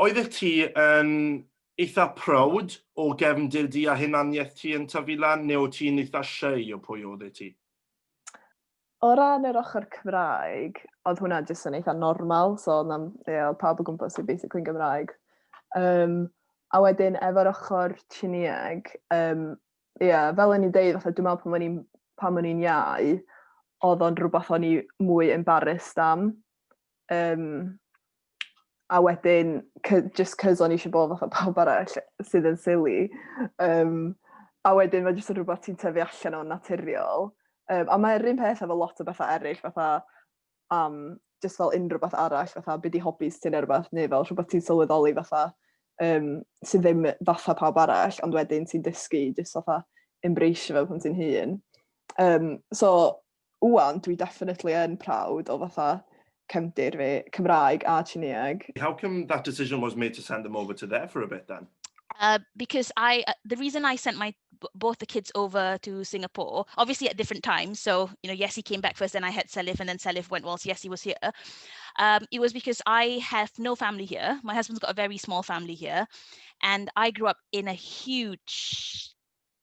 oeddet ti yn eitha proud o gefndir di a hunaniaeth ti yn tyfu lan, neu o ti'n eitha shy o pwy oeddet ti? O ran yr ochr Cymraeg, oedd hwnna jyst yn eitha normal, so oedd pawb o gwmpas i basically yn Gymraeg. A wedyn, efo'r ochr Tsieinieg, fel o'n i'n deud, dwi'n meddwl pan o'n i'n iau, oedd o'n rhywbeth o'n i mwy embarrassed am. A wedyn, just cos o'n i eisiau bod fatha pawb arall sydd yn silly. A wedyn, mae jyst yn rhywbeth ti'n tyfu allan o'n naturiol. A mae'r un peth efo lot o bethau eraill, fatha, just fel unrhyw beth arall, fatha, beth i hobbies ti'n rhywbeth, neu fel rhywbeth ti'n sylweddoli fatha, sydd ddim fatha pawb arall, ond wedyn ti'n dysgu, just fatha, embrace fel pan ti'n hun. So, wwan, dwi definitely yn proud o fatha cefndir fi, Cymraeg a Tsieinieg. How come that decision was made to send them over to there for a bit then? Because the reason I sent both the kids over to Singapore, obviously at different times. So, Yessi came back first, then I had Salif, and then Salif went whilst Yessi was here. It was because I have no family here. My husband's got a very small family here. And I grew up in a huge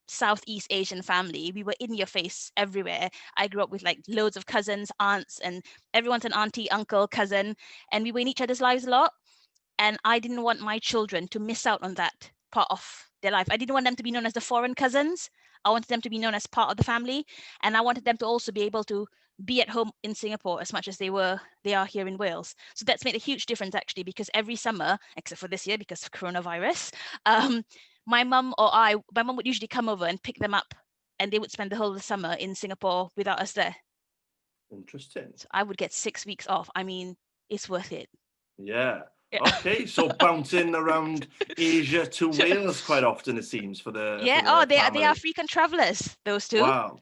Southeast Asian family. We were in your face everywhere. I grew up with like loads of cousins, aunts, and everyone's an auntie, uncle, cousin. And we were in each other's lives a lot. And I didn't want my children to miss out on that part of their life. I didn't want them to be known as the foreign cousins. I wanted them to be known as part of the family. And I wanted them to also be able to be at home in Singapore as much as they are here in Wales. So that's made a huge difference actually, because every summer, except for this year because of coronavirus, my mum would usually come over and pick them up, and they would spend the whole of the summer in Singapore without us there. Interesting. So I would get 6 weeks off. I mean, it's worth it. Yeah. Okay, so bouncing around Asia to Wales quite often, it seems, for the they are frequent travellers, those two. Wow.